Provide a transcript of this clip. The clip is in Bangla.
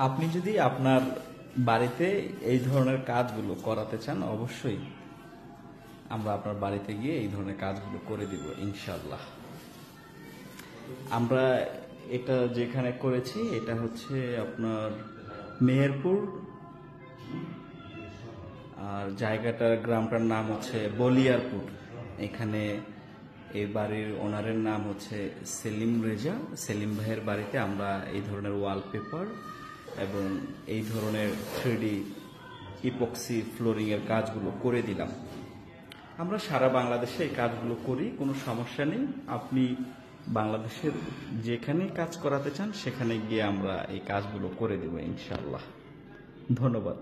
আপনি যদি আপনার বাড়িতে এই ধরনের কাজগুলো করাতে চান, অবশ্যই আমরা আপনার বাড়িতে গিয়ে এই ধরনের কাজগুলো করে দিব ইনশাআল্লাহ। আমরা এটা যেখানে করেছি এটা হচ্ছে আপনার মেহেরপুর, আর জায়গাটার গ্রামটার নাম হচ্ছে বলিয়ারপুর। এখানে এই বাড়ির ওনারের নাম হচ্ছে সেলিম রেজা। সেলিম ভাইয়ের বাড়িতে আমরা এই ধরনের ওয়ালপেপার এবং এই ধরনের 3D ইপক্সি ফ্লোরিং এর কাজগুলো করে দিলাম। আমরা সারা বাংলাদেশে এই কাজগুলো করি, কোনো সমস্যা নেই। আপনি বাংলাদেশের যেখানে কাজ করাতে চান সেখানে গিয়ে আমরা এই কাজগুলো করে দেব ইনশাআল্লাহ। ধন্যবাদ।